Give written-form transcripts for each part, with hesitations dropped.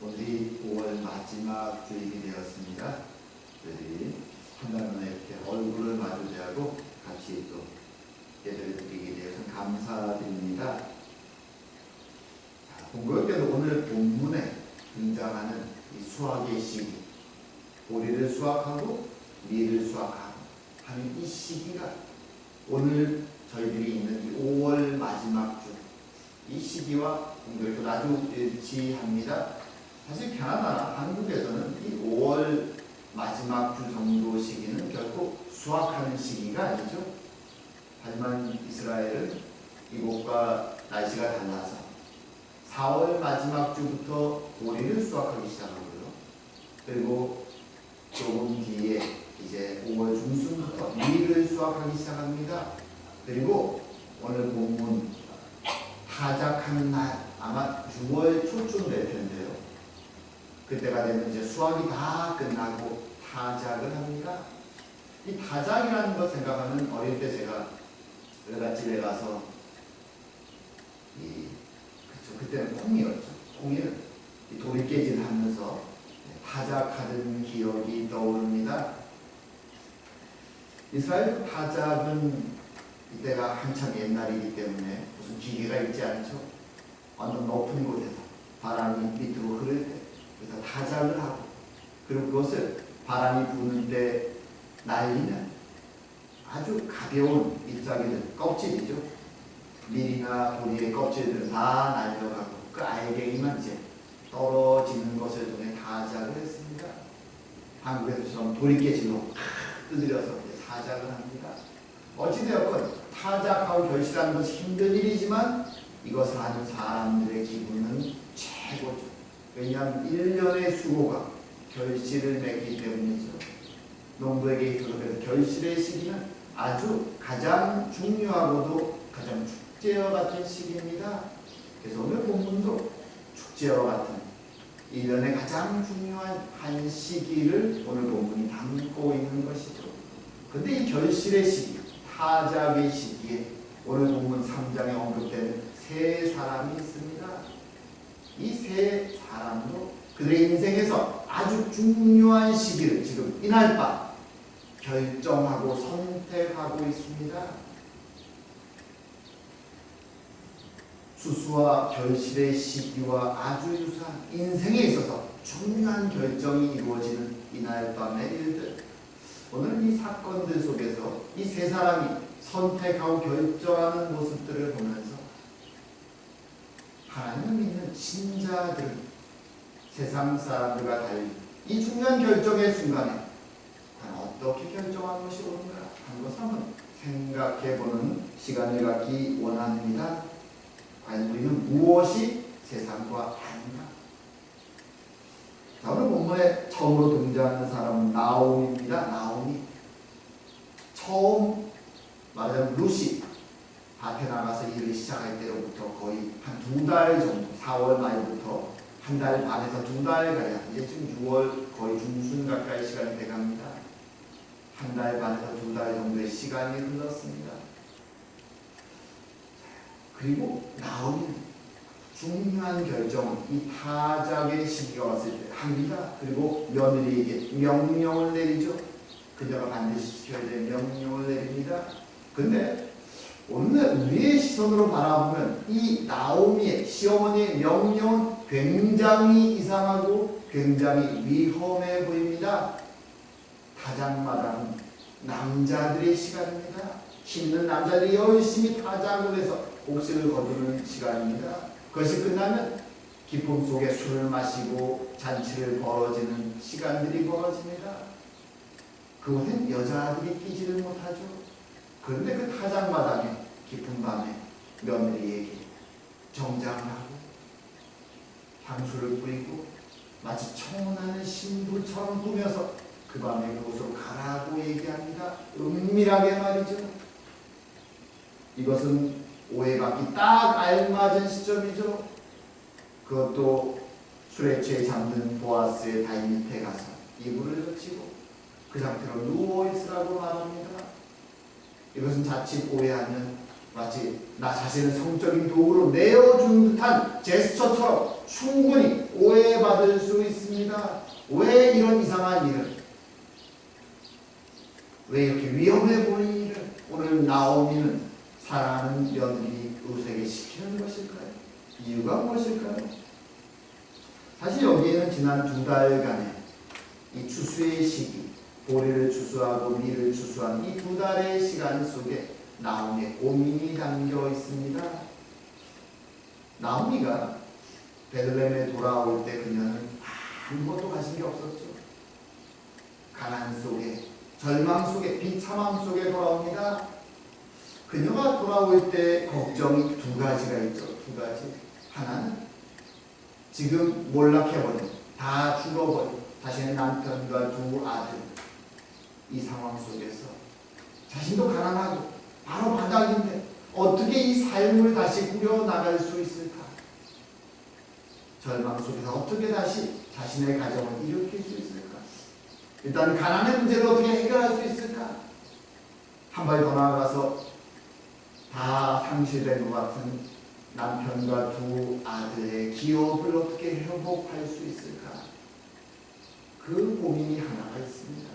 오늘이 5월 마지막 주일이 되었습니다. 저희들이 한 달 만에 이렇게 얼굴을 마주대하고 같이 또 예배를 드리게 되어서 감사드립니다. 공교롭게도 오늘 본문에 등장하는 이 수확의 시기, 보리를 수확하고 밀을 수확하고 하는 이 시기가 오늘 저희들이 있는 이 5월 마지막 주, 이 시기와 공교롭게도 아주 일치합니다. 사실 캐나다나 한국에서는 이 5월 마지막 주 정도 시기는 결코 수확하는 시기가 아니죠. 하지만 이스라엘은 이곳과 날씨가 달라서 4월 마지막 주부터 보리를 수확하기 시작하고요. 그리고 조금 뒤에 이제 5월 중순부터 밀을 수확하기 시작합니다. 그리고 오늘 본문 타작하는 날 아마 6월 초쯤 될 텐데요. 그때가 되면 이제 수확이 다 끝나고 타작을 합니다. 이 타작이라는 것 생각하면 어릴 때 제가 외갓집에 가서 그때는 콩이었죠. 콩을 도리깨질 하면서 타작하던 기억이 떠오릅니다. 이스라엘 타작은 이때가 한참 옛날이기 때문에 무슨 기계가 있지 않죠. 완전 높은 곳에서 바람이 밑으로 흐를 때 그래서 타작을 하고, 그리고 그것을 바람이 부는 때 날리는 아주 가벼운 잎사귀들, 껍질이죠. 밀이나 보리의 껍질들은 다 날려가고 그 알갱이만 이제 떨어지는 것을 통해 타작을 했습니다. 한국에서처럼 도리깨질로 두드려서 타작을 합니다. 어찌되었건 타작하고 결실하는 것이 힘든 일이지만 이것을 하는 사람들의 기분은 최고죠. 왜냐하면 1년의 수고가 결실을 맺기 때문이죠. 농부에게 있어서 결실의 시기는 아주 가장 중요하고도 가장 축제와 같은 시기입니다. 그래서 오늘 본문도 축제와 같은 1년의 가장 중요한 한 시기를 오늘 본문이 담고 있는 것이죠. 근데 이 결실의 시기, 타작의 시기에 오늘 본문 3장에 언급되는 세 사람이 있습니다. 이 세 사람도 그들의 인생에서 아주 중요한 시기를 지금 이날 밤 결정하고 선택하고 있습니다. 수수와 결실의 시기와 아주 유사한 인생에 있어서 중요한 결정이 이루어지는 이날 밤의 일들, 오늘 이 사건들 속에서 이 세 사람이 선택하고 결정하는 모습들을 보면서 하나님을 믿는 신자들, 세상 사람들과 달리 이 중요한 결정의 순간에 과연 어떻게 결정한 것이 옳은가 하는 것을 한번 생각해보는 시간을 갖기 원합니다. 과연 우리는 무엇이 세상과 다른가? 자, 오늘 본문에 처음으로 등장하는 사람은 나오미입니다. 나오미. 처음 말하자면 루시 밭에 나가서 일을 시작할 때로부터 거의 한 2달 정도, 4월 말부터 한 달 반에서 2달 가량, 이제 지금 6월 거의 중순 가까이 시간이 돼갑니다. 한 달 반에서 2달 정도의 시간이 흘렀습니다. 그리고 나오미는 중요한 결정은 이 타작의 시기가 왔을 때 합니다. 그리고 며느리에게 명령을 내리죠. 그녀가 반드시 지켜야 될 명령을 내립니다. 근데 오늘 우리의 시선으로 바라보면 이 나오미의 시어머니의 명령은 굉장히 이상하고 굉장히 위험해 보입니다. 타작마다는 남자들의 시간입니다. 힘있는 남자들이 열심히 타작을 해서 곡식을 거두는 시간입니다. 그것이 끝나면 기쁨 속에 술을 마시고 잔치를 벌어지는 시간들이 벌어집니다. 그곳엔 여자들이 끼지를 못하죠. 그런데 그 타작마당에 깊은 밤에 며느리에게 정장을 하고 향수를 뿌리고 마치 청혼하는 신부처럼 꾸며서 그 밤에 그곳으로 가라고 얘기합니다. 은밀하게 말이죠. 이것은 오해받기 딱 알맞은 시점이죠. 그것도 술에 취해 잠든 보아스의 다리 밑에 가서 이불을 젖히고 그 상태로 누워있으라고 말합니다. 이것은 자칫 오해하면 마치 나 자신을 성적인 도구로 내어준 듯한 제스처처럼 충분히 오해받을 수 있습니다. 왜 이런 이상한 일을, 왜 이렇게 위험해 보이는 일을 오늘 나오미는 사랑하는 며느리 룻에게 시키는 것일까요? 이유가 무엇일까요? 사실 여기에는 지난 2달간의 이 추수의 시기, 보리를 추수하고 밀을 추수한 이 2달의 시간 속에 나오미의 고민이 담겨 있습니다. 나오미가 베들레헴에 돌아올 때 그녀는 아무것도 가진 게 없었죠. 가난 속에, 절망 속에, 비참함 속에 돌아옵니다. 그녀가 돌아올 때 걱정이 2가지가 있죠. 2가지. 하나는 지금 몰락해버린, 다 죽어버린 자신의 남편과 2 아들, 이 상황 속에서 자신도 가난하고 바로 바닥인데 어떻게 이 삶을 다시 꾸려나갈 수 있을까? 절망 속에서 어떻게 다시 자신의 가정을 일으킬 수 있을까? 일단 가난의 문제를 어떻게 해결할 수 있을까? 한 발 더 나아가서 다 상실된 것 같은 남편과 2 아들의 기업을 어떻게 회복할 수 있을까? 그 고민이 하나가 있습니다.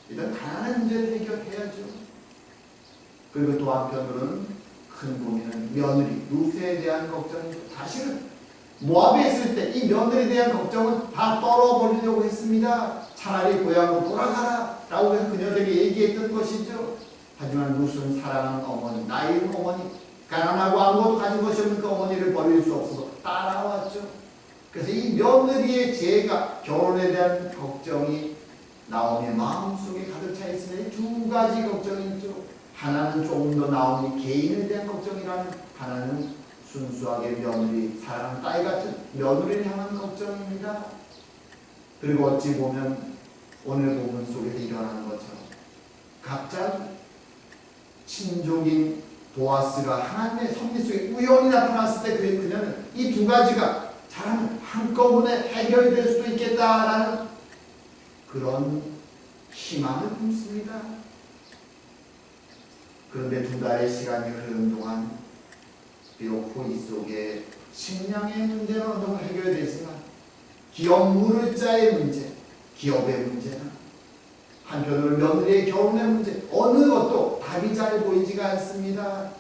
일단 가난의 문제를 해결해야죠. 그리고 또 한편으로는 큰 고민은 며느리 룻에 대한 걱정이죠. 사실은 모압에 있을 때 이 며느리에 대한 걱정은 다 떨어버리려고 했습니다. 차라리 고향으로 돌아가라 라고 해서 그녀에게 얘기했던 것이죠. 하지만 룻은 사랑하는 어머니, 나이른 어머니, 가난하고 아무것도 가진 것이 없는 그 어머니를 버릴 수 없어서 따라왔죠. 그래서 이 며느리의 죄가, 결혼에 대한 걱정이 나오미의 마음속에 가득 차 있으면 2가지 걱정이 있죠. 하나는 조금 더 나오미 개인에 대한 걱정이라면, 하나는 순수하게 며느리, 사랑하는 딸 같은 며느리를 향한 걱정입니다. 그리고 어찌 보면 오늘 본문 속에서 일어나는 것처럼 갑자기 친족인 보아스가 하나님의 섭리 속에 우연히 나타났을 때 그녀는 이 2가지가 잘 한꺼번에 해결될 수도 있겠다라는 그런 희망을 품습니다. 그런데 2달의 시간이 흐르는 동안 비록 이 속에 식량의 문제는 어느 정도 해결되지만 기업 물을 자의 문제, 기업의 문제나 한편으로 며느리의 결혼의 문제, 어느 것도 답이 잘 보이지가 않습니다.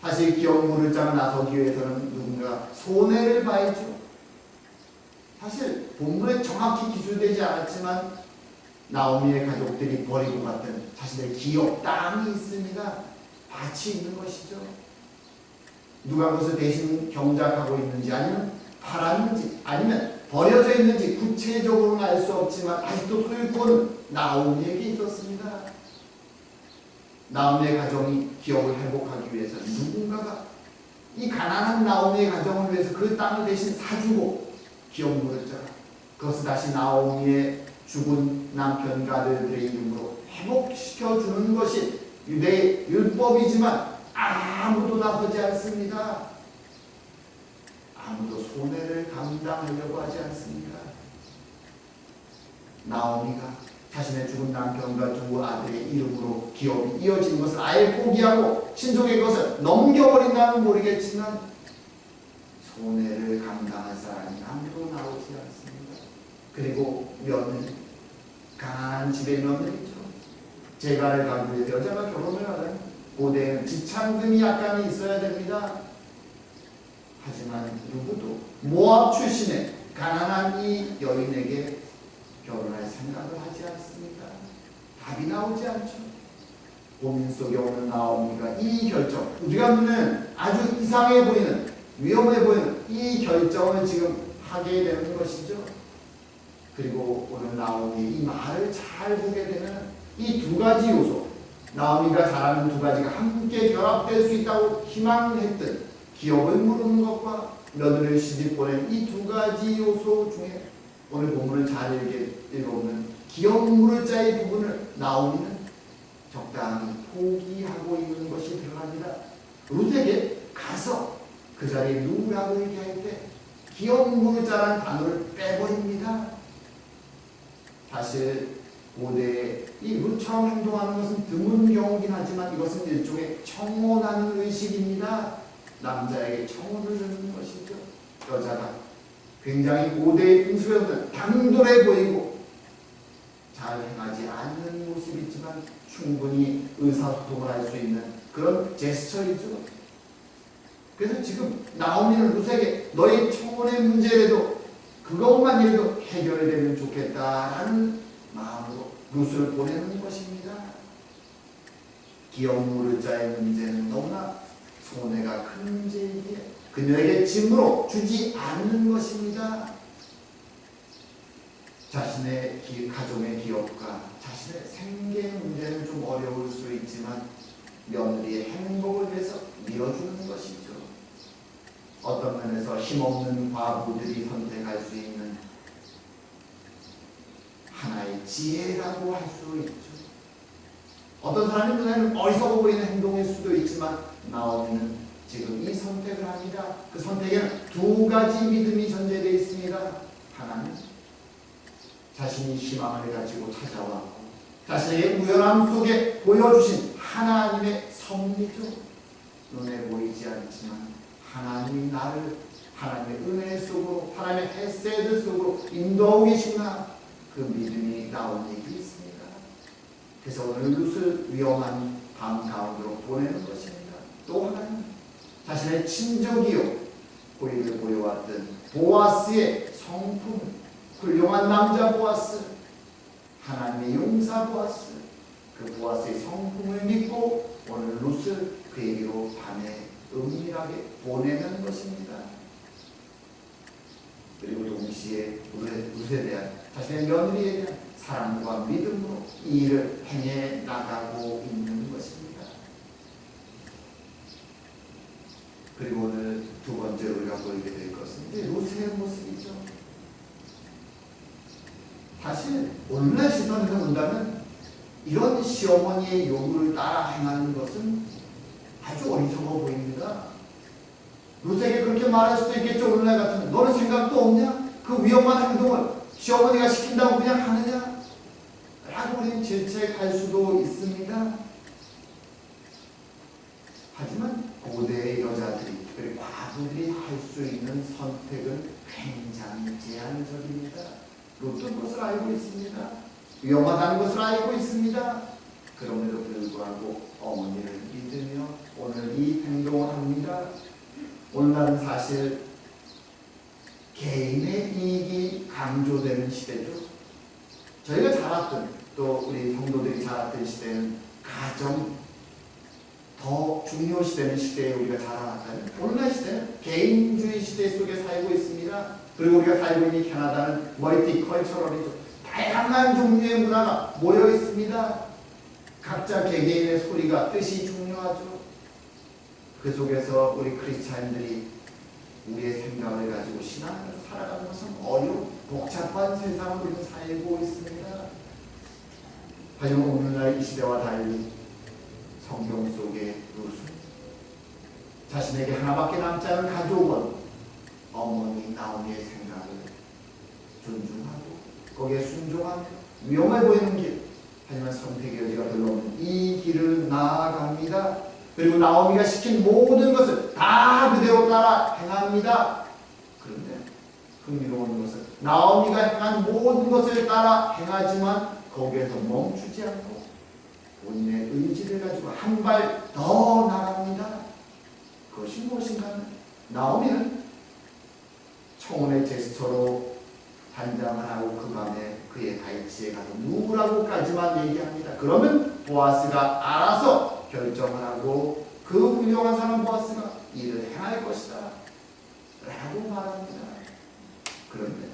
사실 기업 물을 자가 나서기 위해서는 누군가 손해를 봐야죠. 사실 본문에 정확히 기술되지 않았지만 나오미의 가족들이 버리고 갔던 자신의 기업, 땅이 있습니다. 밭이 있는 것이죠. 누가 그것을 대신 경작하고 있는지, 아니면 팔았는지, 아니면 버려져 있는지 구체적으로는 알 수 없지만 아직도 소유권은 나오미에게 있었습니다. 나오미의 가정이 기업을 회복하기 위해서 누군가가 이 가난한 나오미의 가정을 위해서 그 땅을 대신 사주고 기업 물을 자가 그것을 다시 나오미의 죽은 남편과 아들들의 이름으로 회복시켜주는 것이 유대의 율법이지만 아무도 나서지 않습니다. 아무도 손해를 감당하려고 하지 않습니다. 나오미가 자신의 죽은 남편과 2 아들의 이름으로 기업이 이어지는 것을 아예 포기하고 친족의 것을 넘겨버린다면 모르겠지만 손해를 감당할 사람이 아무도 나오지 않습니다. 그리고 며느리, 가난한 집의 며느리죠. 재가를 가기 위해서 여자가 결혼을 하려면 고대에는 지참금이 약간은 있어야 됩니다. 하지만 누구도 모압 출신의 가난한 이 여인에게 결혼할 생각을 하지 않습니다. 답이 나오지 않죠. 고민 속에 오는 나오미가 이 결정, 우리가 보는 아주 이상해 보이는, 위험해 보이는 이 결정을 지금 하게 되는 것이죠. 그리고 오늘 나오미의 이 말을 잘 보게 되면 이 2가지 요소, 나오미가 잘하는 2가지가 함께 결합될 수 있다고 희망을 했던 기업을 무르는 것과 며느리를 시집 보낸 이 2가지 요소 중에 오늘 본문을 잘 읽어보면 기업 물을 자의 부분을 나오미는 적당히 포기하고 있는 것이 드러납니다. 룻에게 가서 그 자리에 누구라고 얘기할 때 기업 물을 자라는 단어를 빼버립니다. 사실 고대에 이 룻처럼 행동하는 것은 드문 경우긴 하지만 이것은 일종의 청혼하는 의식입니다. 남자에게 청혼을 하는 것이죠. 여자가 굉장히 고대의 분수였던 당돌해 보이고 잘 행하지 않는 모습이 있지만 충분히 의사소통을 할 수 있는 그런 제스처이죠. 그래서 지금 나오미는 룻에게 너희 청혼의 문제라도 그것만이라도 해결되면 좋겠다라는 마음으로 룻을 보내는 것입니다. 기업 물을 자의 문제는 너무나 손해가 큰 문제이기에 그녀에게 짐으로 주지 않는 것입니다. 자신의 가정의 기업과 자신의 생계의 문제는 좀 어려울 수 있지만 며느리의 행복을 위해서 밀어주는 것이죠. 어떤 면에서 힘없는 과부들이 선택할 수 있는 하나의 지혜라고 할 수 있죠. 어떤 사람의 눈에는 어리석어 보이는 행동일 수도 있지만 나오미는 지금 이 선택을 합니다. 그 선택에는 두 가지 믿음이 전제되어 있습니다. 하나는 자신이 희망을 가지고 찾아왔고 자신의 우연함 속에 보여주신 하나님의 섭리죠. 눈에 보이지 않지만 하나님이 나를 하나님의 은혜 속으로 하나님의 헤세드 속으로 인도하고 계시구나 그 믿음이 나온 얘기 있습니다. 그래서 오늘 룻을 위험한 밤 가운데로 보내는 것입니다. 또 하나는 자신의 친족이요 고리를 보여왔던 보아스의 성품 훌륭한 남자 보아스 하나님의 용사 보아스 그 보아스의 성품을 믿고 오늘 룻을 그에게로 밤에 은밀하게 보내는 것입니다. 그리고 동시에 룻에 대한 자신의 며느리에 대한 사랑과 믿음으로 이 일을 행해 나가고 있는 것입니다. 그리고 오늘 두 번째로 우리가 보이게 될 것은 룻의 모습이죠. 사실 오늘날 시선에서 본다면 이런 시어머니의 요구를 따라 행하는 것은 아주 어리석어 보입니다. 룻에게 그렇게 말할 수도 있겠죠. 오늘날 같으면 너는 생각도 없냐? 그 위험한 행동을 시어머니가 시킨다고 그냥 하느냐? 라고 우리는 질책할 수도 있습니다. 하지만 고대의 여자들이 특별히 과부들이 할 수 있는 선택은 굉장히 제한적입니다. 룻은 그것을 알고 있습니다. 위험하다는 것을 알고 있습니다. 그럼에도 불구하고 어머니를 믿으며 오늘 이 행동을 합니다. 오늘날은 사실 개인의 이익이 강조되는 시대죠. 저희가 자랐던 또 우리 성도들이 자랐던 시대는 가정 더 중요시되는 시대에 우리가 자라났다면 오늘날 시대는 개인주의 시대 속에 살고 있습니다. 그리고 우리가 살고 있는 캐나다는 멀티컬처럴이죠. 다양한 종류의 문화가 모여 있습니다. 각자 개개인의 소리가 뜻이 중요하죠. 그 속에서 우리 크리스찬들이 우리의 생각을 가지고 신앙을 살아가는 것은 어려운 복잡한 세상을 우리는 살고 있습니다. 하지만 오늘날 이 시대와 달리 성경 속의 룻은 자신에게 하나밖에 남지 않은 가족은 어머니 나오미의 생각을 존중하고 거기에 순종하며 위험해 보이는 길 하지만 선택의 여지가 별로 없는 이 길을 나아갑니다. 그리고 나오미가 시킨 모든 것을 다 그대로 따라 행합니다. 그런데 흥미로운 것은 나오미가 행한 모든 것을 따라 행하지만 거기에서 멈추지 않고 본인의 의지를 가지고 한 발 더 나갑니다. 그것이 무엇인가 하면 나오미는 청혼의 제스처로 단장을 하고 그 밤에 그의 다이치에 가서 누구라고까지만 얘기합니다. 그러면 보아스가 알아서 결정을 하고 그 훌륭한 사람 보아스가 일을 행할 것이다 라고 말합니다. 그런데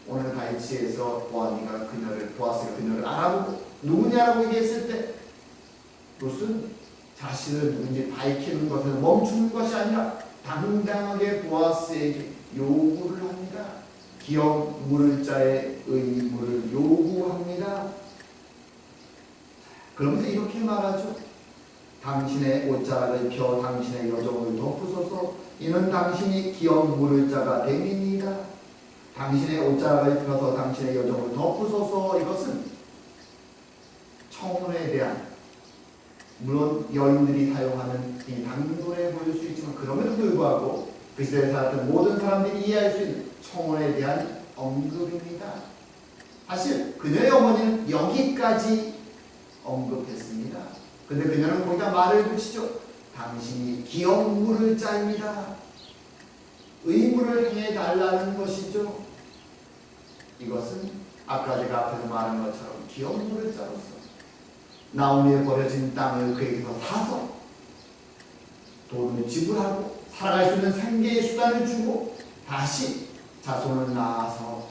오늘 다이치에서 보아스가 그녀를 알아보고 누구냐라고 얘기했을 때 룻은 자신을 누군지 밝히는 것을 멈추는 것이 아니라 당당하게 보아스에게 요구를 합니다. 기업 물을 자의 의무를 요구합니다. 그러면서 이렇게 말하죠. 당신의 옷자락을 펴 당신의 여정을 덮으소서. 이는 당신이 기업 물을 자가 됨이니이다. 당신의 옷자락을 펴서 당신의 여정을 덮으소서. 이것은 청혼에 대한 물론 여인들이 사용하는 이 당돌해 보일 수 있지만 그럼에도 불구하고 그 시대에 살았던 모든 사람들이 이해할 수 있는 청혼에 대한 언급입니다. 사실 그녀의 어머니는 여기까지 언급했습니다. 근데 그녀는 거기다 말을 붙이죠. 당신이 기업 물을 자입니다. 의무를 행해달라는 것이죠. 이것은 아까 제가 앞에서 말한 것처럼 기업 물을 자로서 나오미에 버려진 땅을 그에게서 사서 돈을 지불하고 살아갈 수 있는 생계의 수단을 주고 다시 자손을 낳아서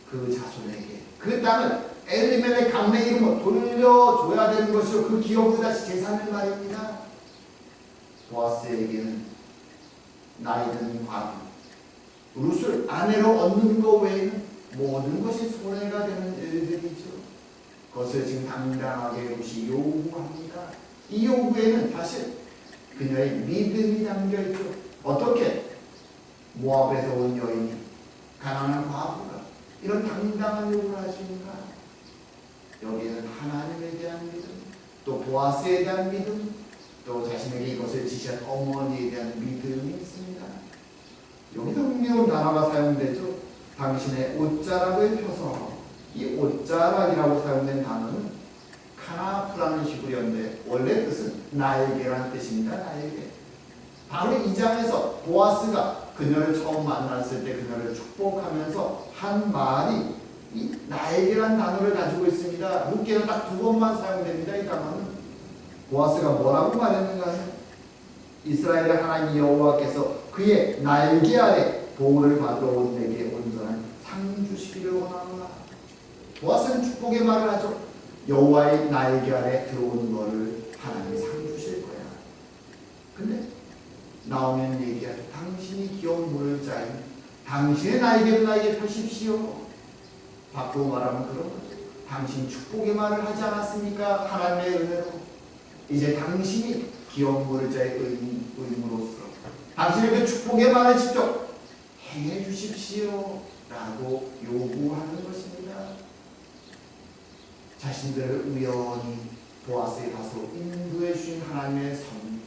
그 자손에게 그 땅을 엘리멜렉 강내 이름으로 돌려줘야 되는 것이요 그 기업으로 다시 재산을 말입니다. 보아스에게는 나이든 과부 룻을 아내로 얻는 것 외에는 모든 것이 손해가 되는 일들이죠. 그것을 지금 당당하게 룻이 요구합니다. 이 요구에는 사실 그녀의 믿음이 담겨있죠. 어떻게 모압에서 온 여인이 가난한 과부가 이런 당당한 요구를 할 수 있는가? 여기에는 하나님에 대한 믿음, 또 보아스에 대한 믿음, 또 자신에게 이것을 지시한 어머니에 대한 믿음이 있습니다. 여기도 흥미로운 단어가 사용되죠. 당신의 옷자락을 펴서 이 옷자락이라고 사용된 단어는 카나프라는 히브리어인데 원래 뜻은 날개라는 뜻입니다. 날개. 바로 이 장에서 보아스가 그녀를 처음 만났을 때 그녀를 축복하면서 한 말이 이 날개라는 단어를 가지고 있습니다. 룻기에는 딱 2번만 사용됩니다. 이 단어는 보아스가 뭐라고 말했는가 하면 이스라엘의 하나님 여호와께서 그의 날개 아래 보호를 받으러 온 내게 온전한 상 주시기를 원하노라. 보아스는 축복의 말을 하죠. 여호와의 날개 아래 들어온 너를 하나님이 상 주실 거야. 근데 나오면 얘기하죠. 당신이 기업 물을 자인 당신의 날개를 나에게 펴십시오. 바꾸고 말하면 그런 거죠. 당신 축복의 말을 하지 않았습니까? 하나님의 은혜로. 이제 당신이 기업 물을 자의 의무로서 당신의 그 축복의 말을 직접 행해 주십시오 라고 요구하는 것입니다. 자신들을 우연히 보아스에 가서 인도해 주신 하나님의 섭리,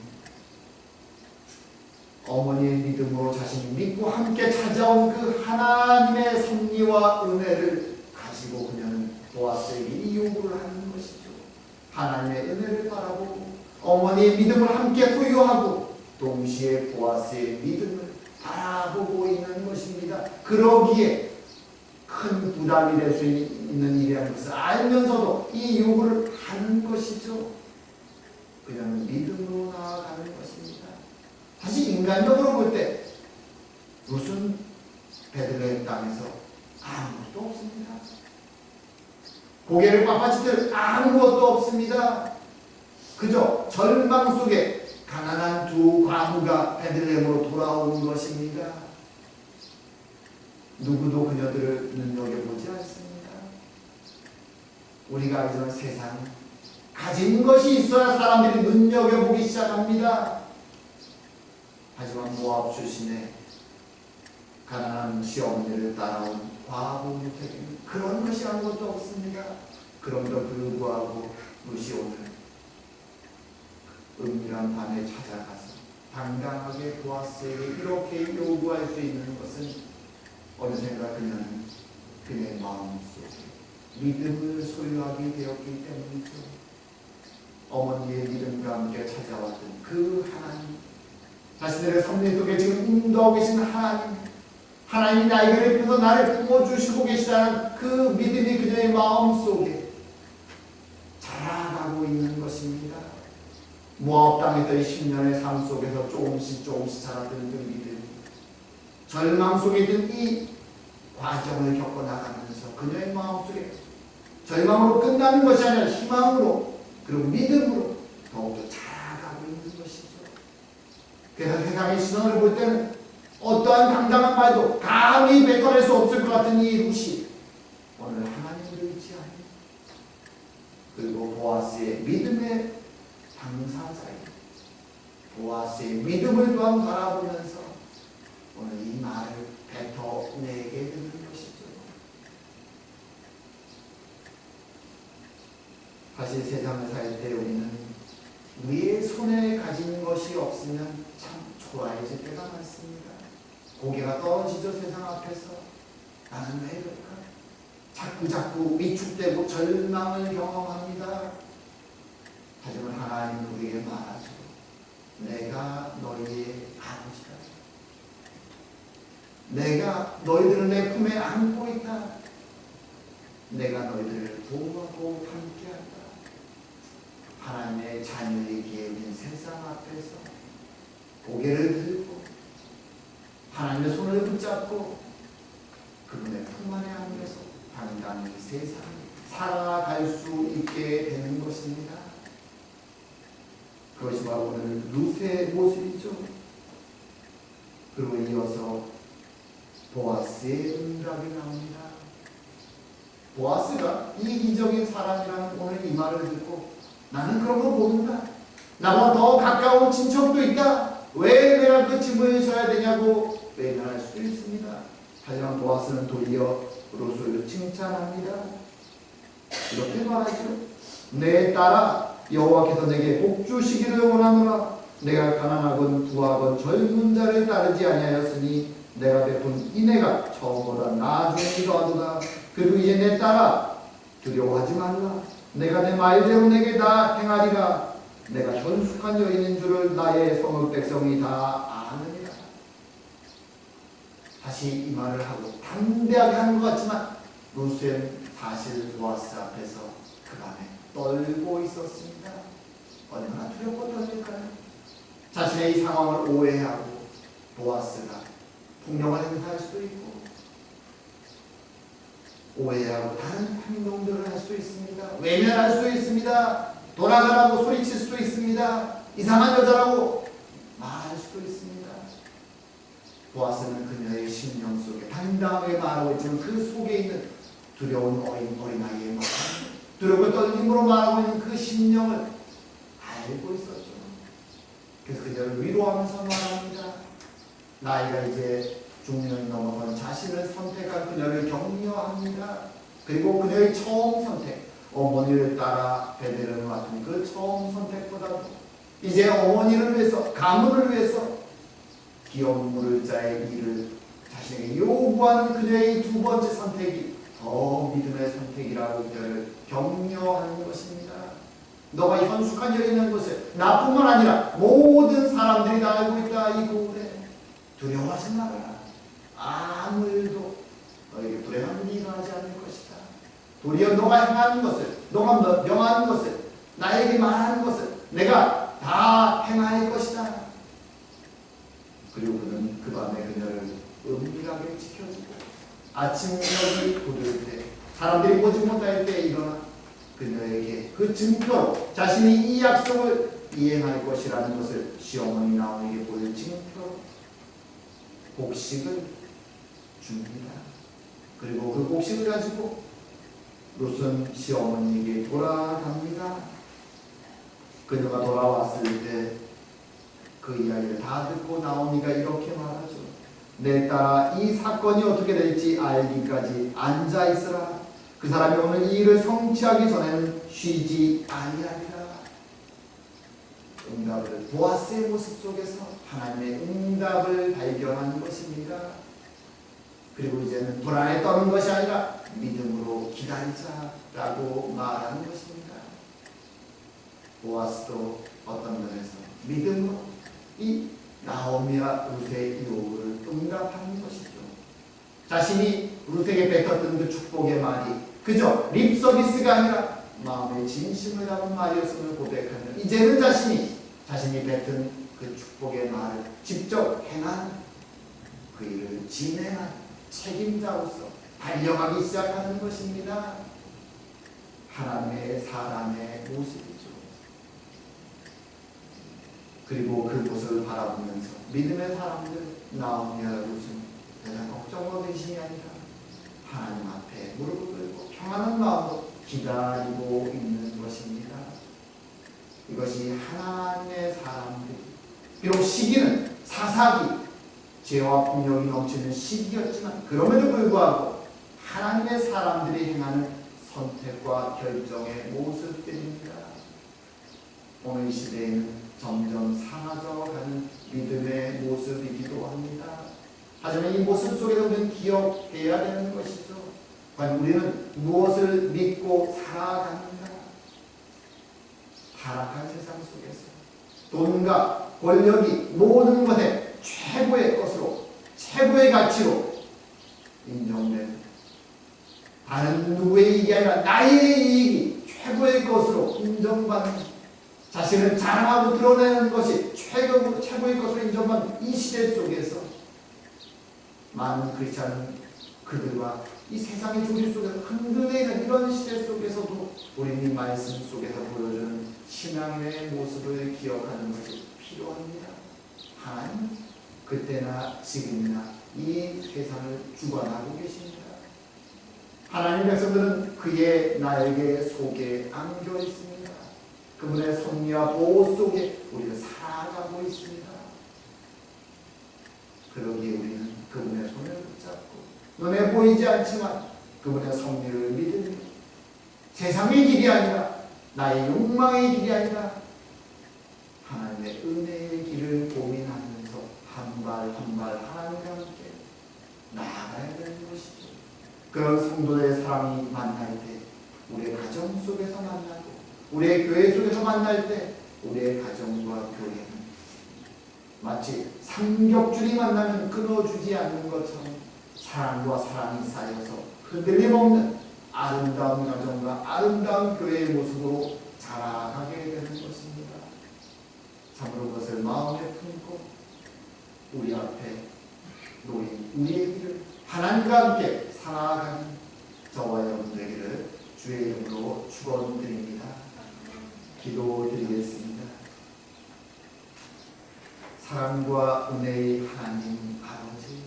어머니의 믿음으로 자신이 믿고 함께 찾아온 그 하나님의 섭리와 은혜를 가지고 그녀는 보아스에게 이 요구를 하는 것이죠. 하나님의 은혜를 바라보고 어머니의 믿음을 함께 부여하고 동시에 보아스의 믿음을 바라보고 있는 것입니다. 그러기에 큰 부담이 될 수 있는 일이라는 것을 알면서도 이 요구를 하는 것이죠. 그녀는 믿음으로 나아가는 것입니다. 사실 인간적으로 볼 때 룻은 베들레헴 땅에서 아무것도 없습니다. 고개를 빳빳이 아무것도 없습니다. 그저 절망 속에 가난한 2 과부가 베들레헴으로 돌아온 것입니다. 누구도 그녀들을 눈여겨보지 않습니다. 우리가 알지만 세상 가진 것이 있어야 사람들이 눈여겨보기 시작합니다. 하지만 모압 출신의 가난한 시어머니를 따라온 과부 룻에게는 그런 것이 아무것도 없습니다. 그럼에도 불구하고 룻이 오늘 은밀한 밤에 찾아가서 당당하게 보아스에게 이렇게 요구할 수 있는 것은 어느샌가 그녀는 그녀의 마음속에 믿음을 소유하게 되었기 때문이죠. 어머니의 믿음과 함께 찾아왔던 그 하나님, 자신들의 섭리 속에 지금 인도하고 계신 하나님, 하나님이 나에게 펴서 나를 품어주시고 계시다는 그 믿음이 그녀의 마음속에 자라가고 있는 것입니다. 모압 땅에서의 10년의 삶 속에서 조금씩 자라던 그 믿음, 절망 속에 든 이 과정을 겪어나가면서 그녀의 마음속에 절망으로 끝나는 것이 아니라 희망으로 그리고 믿음으로 더욱더 자라가고 있는 것이죠. 그래서 세상의 시선을 볼 때는 어떠한 당당한 말도 감히 뱉어낼 수 없을 것 같은 이 룻이 오늘 하나님을 의지하니 그리고 보아스의 믿음의 당사자인 보아스의 믿음을 또한 바라보면서 오늘 이 말을 뱉어내게 되는 것이죠. 사실 세상을 살 때 우리는 우리의 손에 가진 것이 없으면 참 초라해질 때가 많습니다. 고개가 떨어지죠. 세상 앞에서. 나는 왜 이럴까? 자꾸 위축되고 절망을 경험합니다. 하지만 하나님은 우리에게 말하죠. 내가 너희의 아버지다. 내가 너희들을 내 품에 안고 있다. 내가 너희들을 보호하고 함께한다. 하나님의 자녀에게 있는 세상 앞에서 고개를 들고 하나님의 손을 붙잡고 그분의 품 안에 안겨서 당당히 세상을 살아갈 수 있게 되는 것입니다. 그것이 바로 오늘 루스의 모습이죠. 그리고 이어서 보아스의 응답이 나옵니다. 보아스가 이기적인 사람이라는 오늘 이 말을 듣고 나는 그런 거 모른다. 나보다 더 가까운 친척도 있다. 왜 내가 그 짐을 져야 되냐고 외면할 수 있습니다. 하지만 보아스는 도리어 루스를 칭찬합니다. 이렇게 말하죠. 내 딸아, 여호와께서 내게 복 주시기를 원하노라. 내가 가난하건 부하건 젊은 자를 따르지 아니하였으니 내가 베푼 인애가 처음보다 나중이기도 하도다. 그리고 이제 내 딸아, 두려워하지 말라. 내가 내 말대로 내게 다 행하리라. 내가 현숙한 여인인 줄을 나의 성읍 백성이 다 아느니라. 다시 이 말을 하고 담대하게 하는 것 같지만 루스는 사실 보아스 앞에서 그 밤에 떨고 있었습니다. 얼마나 두렵고 떨릴까요? 자신의 이 상황을 오해하고 보아스가 폭력을 행사할 수도 있고 오해하고 다른 행동들을 할 수도 있습니다. 외면할 수도 있습니다. 돌아가라고 소리칠 수도 있습니다. 이상한 여자라고 말할 수도 있습니다. 보아스는 그녀의 심령 속에 당당하게 말하고 있지만 그 속에 있는 두려운 어린아이의 마음, 두렵고 떨림으로 말하고 있는 그 심령을 알고 있었죠. 그래서 그녀를 위로하면서 말합니다. 나이가 이제 중년이 넘어간 자신을 선택한 그녀를 격려합니다. 그리고 그녀의 처음 선택, 어머니를 따라 베델을 맡은 그 처음 선택보다도 이제 어머니를 위해서, 가문을 위해서 기업 물자의 일을 자신에게 요구하는 그녀의 두 번째 선택이 더 믿음의 선택이라고 그녀를 격려하는 것입니다. 너가 현숙한 여인인 것을 나뿐만 아니라 모든 사람들이 다 알고 있다. 이 고울에 두려워하지 말아라. 아무 일도 너에게 불행한 일이 일어나지 않을 것이다. 도리어 너가 행하는 것을, 너가 명하는 것을, 나에게 말하는 것을 내가 다 행할 것이다. 그리고 그는 그 밤에 그녀를 은밀하게 지켜주고 아침녘이 굳을 때, 사람들이 보지 못할 때 일어나 그녀에게 그 증표로 자신이 이 약속을 이행할 것이라는 것을 시어머니 나오에게 보일 증표로 곡식을 줍니다. 그리고 그 곡식을 가지고 롯은 시어머니에게 돌아갑니다. 그녀가 돌아왔을 때 그 이야기를 다 듣고 나오니가 이렇게 말하죠. 내 딸아, 이 사건이 어떻게 될지 알기까지 앉아 있으라. 그 사람이 오늘 이 일을 성취하기 전에는 쉬지 아니하리라. 응답을, 보아스의 모습 속에서 하나님의 응답을 발견하는 것입니다. 그리고 이제는 불안에 떠는 것이 아니라 믿음으로 기다리자라고 말하는 것입니다. 보아스도 어떤 면에서 믿음으로 이 나오미와 룻의 요구를 응답하는 것이죠. 자신이 룻에게 뱉었던 그 축복의 말이 그저 립 서비스가 아니라 마음의 진심을 담은 말이었음을 고백하며 이제는 자신이 뱉은 그 축복의 말을 직접 행한 그 일을 진행한 책임자로서 달려가기 시작하는 것입니다. 하나님의 사람의 모습이죠. 그리고 그 모습을 바라보면서 믿음의 사람들 나오미와 룻은 그냥 걱정과 의심이 아니라 하나님 앞에 무릎을 꿇고 평안한 마음으로 기다리고 있는 것입니다. 이것이 하나님의 사람들, 비록 시기는 사사기, 죄와 폭력이 넘치는 시기였지만 그럼에도 불구하고 하나님의 사람들이 행하는 선택과 결정의 모습들입니다. 오늘 시대에는 점점 사라져가는 믿음의 모습이기도 합니다. 하지만 이 모습 속에서 우리는 기억해야 되는 것이죠. 과연 우리는 무엇을 믿고 살아가는가? 타락한 세상 속에서 돈과 권력이 모든 것에 최고의 것으로, 최고의 가치로 인정된, 다른 누구의 이익이 아니라 나의 이익이 최고의 것으로 인정받는, 자신을 자랑하고 드러내는 것이 최고의 것으로 인정받는 이 시대 속에서 많은 크리스찬 그들과 이 세상의 조리 속에서 흔들리는 이런 시대 속에서도 우리는 이 말씀 속에서 보여주는 신앙의 모습을 기억하는 것이 필요합니다. 하나님 그때나 지금이나 이 세상을 주관하고 계십니다. 하나님 백성들은 그의 날개 속에 안겨 있습니다. 그분의 섭리와 보호 속에 우리를 살아가고 있습니다. 그러기에 우리는 그분의 손을 붙잡고 눈에 보이지 않지만 그분의 섭리를 믿으며 세상의 길이 아니라, 나의 욕망의 길이 아니라 하나님의 은혜의 길을 고민하면서 한 발 한 발 하나님과 함께 나아가야 되는 것이죠. 그런 성도의 사랑이 만날 때, 우리의 가정 속에서 만나고 우리의 교회 속에서 만날 때, 우리의 가정과 교회는 마치 삼겹줄이 만나면 끊어주지 않는 것처럼 사랑과 사랑이 쌓여서 흔들림 없는 아름다운 가정과 아름다운 교회의 모습으로 자라가게 되는 것입니다. 참으로 그것을 마음에 품고 우리 앞에 놓인 우리의 길을 하나님과 함께 살아가는 저와 여러분 되기를 주의 이름으로 축원드립니다. 기도드리겠습니다. 사랑과 은혜의 하나님 아버지,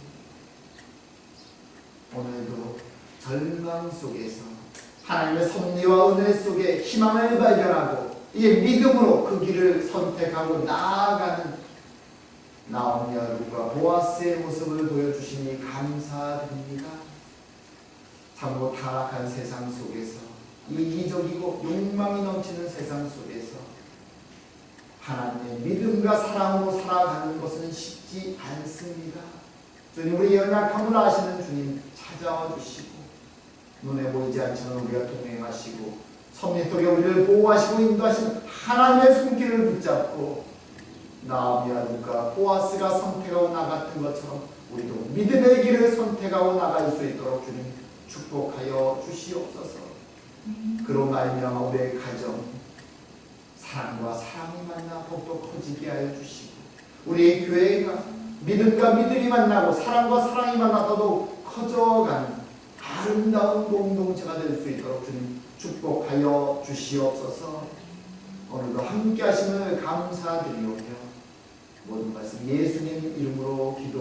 오늘도 절망 속에서 하나님의 섭리와 은혜 속에 희망을 발견하고 이 믿음으로 그 길을 선택하고 나아가는 나오미와 룻과 보아스의 모습을 보여주시니 감사드립니다. 참으로 타락한 세상 속에서, 이기적이고 욕망이 넘치는 세상 속에서 하나님의 믿음과 사랑으로 살아가는 것은 쉽지 않습니다. 주님, 우리 연약함을 아시는 주님 찾아와 주시고 눈에 보이지 않지만 우리가 동행하시고 섭리 속에 우리를 보호하시고 인도하시는 하나님의 손길을 붙잡고 나오미와 룻과 보아스가 선택하고 나갔던 것처럼 우리도 믿음의 길을 선택하고 나갈 수 있도록 주님 축복하여 주시옵소서. 그로 말미암아 우리의 가정 사랑과 사랑이 만나 더욱더 커지게 하여 주시고, 우리의 교회가 믿음과 믿음이 만나고 사랑과 사랑이 만나 더욱 커져가는 아름다운 공동체가 될 수 있도록 주님 축복하여 주시옵소서. 오늘도 함께 하심을 감사드리오며 모든 말씀 예수님 이름으로 기도